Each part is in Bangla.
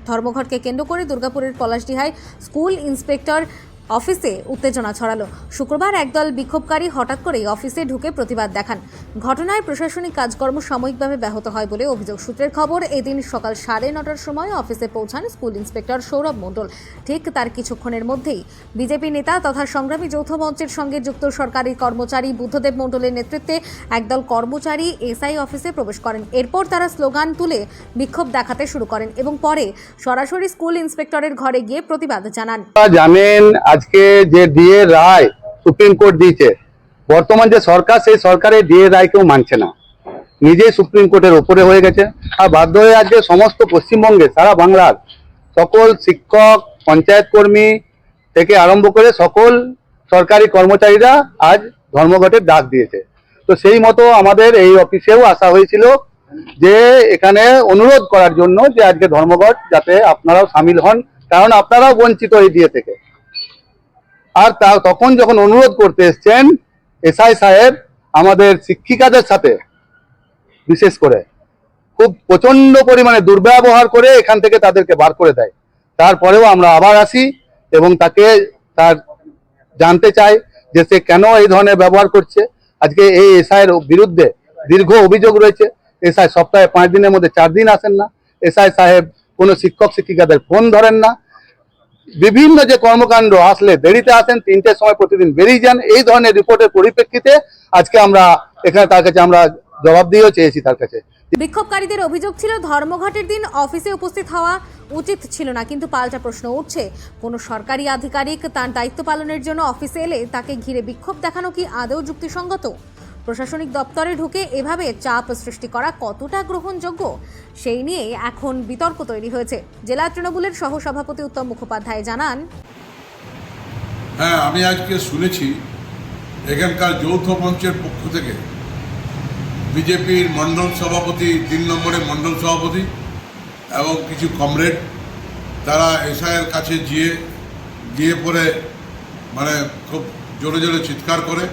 ধর্মঘটকে কেন্দ্র করে দুর্গাপুরের পলাশডিহায় স্কুল ইন্সপেক্টর অফিসে উত্তেজনা ছড়ালো। শুক্রবার একদল বিক্ষোভকারী হঠাৎ করেই অফিসে ঢুকে প্রতিবাদ দেখান। ঘটনায় প্রশাসনিক কাজকর্ম সাময়িকভাবে ব্যাহত হয় বলে অভিযোগ। সূত্রের খবর, এদিন সকাল 9:30টার সময় অফিসে পৌঁছান স্কুল ইন্সপেক্টর সৌরভ মণ্ডল। ঠিক তার কিছুক্ষণের মধ্যেই বিজেপি নেতা তথা সংগ্রামী যৌথ মঞ্চের সঙ্গে যুক্ত সরকারি কর্মচারী বুদ্ধদেব মণ্ডলের নেতৃত্বে একদল কর্মচারী এসআই অফিসে প্রবেশ করেন। এরপর তারা স্লোগান তুলে বিক্ষোভ দেখাতে শুরু করেন এবং পরে সরাসরি স্কুল ইন্সপেক্টরের ঘরে গিয়ে প্রতিবাদ জানান। জানেন, আজকে যে ডিএ রায় সুপ্রিম কোর্ট দিয়েছে, বর্তমান যে সরকার, সেই সরকারের ডিএ রায় কেউ মানছে না, নিজেই সুপ্রিম কোর্টের ওপরে হয়ে গেছে। আর বাধ্য হয়ে আজকে সমস্ত পশ্চিমবঙ্গে, সারা বাংলার সকল শিক্ষক, পঞ্চায়েত কর্মী থেকে আরম্ভ করে সকল সরকারি কর্মচারীরা আজ ধর্মঘটের ডাক দিয়েছে। তো সেই মতো আমাদের এই অফিসেও আসা হয়েছিল যে এখানে অনুরোধ করার জন্য যে আজকে ধর্মঘট যাতে আপনারাও সামিল হন, কারণ আপনারাও বঞ্চিত এই ডিএ থেকে। আর তখন যখন অনুরোধ করতে এসছেন এসআই সাহেব আমাদের শিক্ষিকাদের সাথে বিশেষ করে খুব প্রচন্ড পরিমাণে দুর্ব্যবহার করে এখান থেকে তাদেরকে বার করে দেয়। তারপরেও আমরা আবার আসি এবং তার জানতে চাই যে সে কেন এই ধরনের ব্যবহার করছে। আজকে এই এসআইয়ের বিরুদ্ধে দীর্ঘ অভিযোগ রয়েছে। এসআই সপ্তাহে 5 দিনের মধ্যে 4 দিন আসেন না। এসআই সাহেব কোনো শিক্ষক শিক্ষিকাদের ফোন ধরেন না। বিভিন্ন যে কর্মকাণ্ড আসলে দেরিতে আসেন, 3টের সময় প্রতিদিন বেরিয়ে যান। এই ধরনের রিপোর্টের পরিপ্রেক্ষিতে আজকে আমরা এখানে তার কাছে আমরা জবাবদিহিও চেয়েছি তার কাছে। বিক্ষোভকারীদের অভিযোগ ছিল ধর্মঘটের দিন অফিসে উপস্থিত হওয়া উচিত ছিল না, কিন্তু পাল্টা প্রশ্ন উঠছে, কোনো সরকারি আধিকারিক তার দায়িত্ব পালনের জন্য অফিসে এলে তাকে ঘিরে বিক্ষোভ দেখানো কি আদৌ যুক্তিসঙ্গত? প্রশাসনিক দপ্তরে ঢুকে এভাবে চাপ সৃষ্টি করা কতটা গ্রহণযোগ্য, সেই নিয়ে এখন বিতর্ক তৈরি হয়েছে। জেলা তৃণমূলের সহসভাপতি উত্তম মুখোপাধ্যায় জানান, হ্যাঁ, আমি আজকে শুনেছি এখানকার যৌথ মঞ্চের পক্ষ থেকে বিজেপির মণ্ডল সভাপতি, 3 নম্বরের মণ্ডল সভাপতি এবং কিছু কমরেড তারা এসআইয়ের কাছে গিয়ে পরে মানে খুব জোরে জোরে চিৎকার করে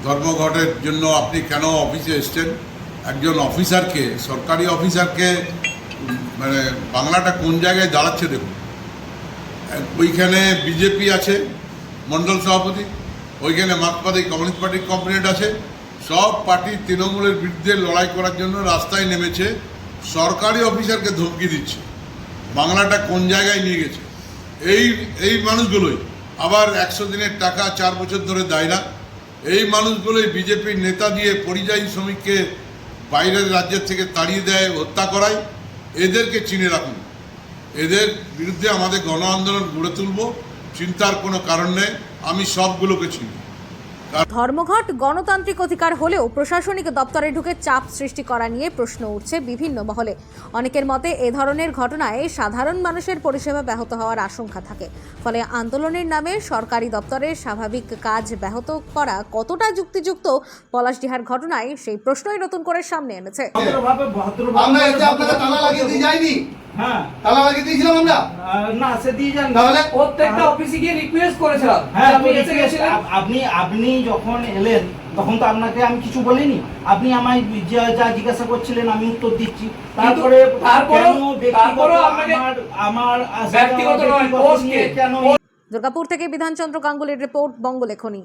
ধর্মঘটের জন্য আপনি কেন অফিসে এসছেন। একজন অফিসারকে, সরকারি অফিসারকে, মানে বাংলাটা কোন জায়গায় দাঁড়াচ্ছে দেখুন। ওইখানে বিজেপি আছে মণ্ডল সভাপতি, ওইখানে মার্কসবাদী কমিউনিস্ট পার্টির কমরেড আছে, সব পার্টি তৃণমূলের বিরুদ্ধে লড়াই করার জন্য রাস্তায় নেমেছে। সরকারি অফিসারকে ধমকি দিচ্ছে, বাংলাটা কোন জায়গায় নিয়ে গেছে। এই মানুষগুলোই আবার 100 দিনের টাকা 4 বছর ধরে দেয় না। এই মানুষগুলোই বিজেপির নেতা দিয়ে পরিযায়ী শ্রমিককে বাইরের রাজ্যের থেকে তাড়িয়ে দেয়, হত্যা করায়। এদেরকে চিনে রাখুন, এদের বিরুদ্ধে আমাদের গণ আন্দোলন গড়ে তুলব, চিন্তার কোনো কারণ নেই। আমি সবগুলোকে চিনি। ধর্মঘট গণতান্ত্রিক অধিকার হলেও প্রশাসনিক দপ্তরে ঢুকে চাপ সৃষ্টি করা নিয়ে প্রশ্ন উঠছে বিভিন্ন মহলে। অনেকের মতে এ ধরনের ঘটনায় সাধারণ মানুষের পরিষেবা ব্যাহত হওয়ার আশঙ্কা থাকে। ফলে আন্দোলনের নামে সরকারি দপ্তরের স্বাভাবিক কাজ ব্যাহত করা কতটা যুক্তিযুক্ত, পলাশডিহার ঘটনায় সেই প্রশ্নই নতুন করে সামনে এনেছে। হ্যাঁ, তালা লাগিয়ে দিয়েছিলাম আমরা না, সে দিয়ে যান তাহলে প্রত্যেকটা অফিসে গিয়ে রিকোয়েস্ট করেছিলাম। হ্যাঁ, আপনি যখন এলেন তখন তো আপনাকে আমি কিছু বলিনি। আপনি আমায় যা জিজ্ঞাসা করছিলেন আমি উত্তর দিচ্ছি। তারপরে আমার ব্যক্তিগত নয়, কেন। দুর্গাপুর থেকে বিধানচন্দ্র গাঙ্গুলির রিপোর্ট, বঙ্গলেখনী।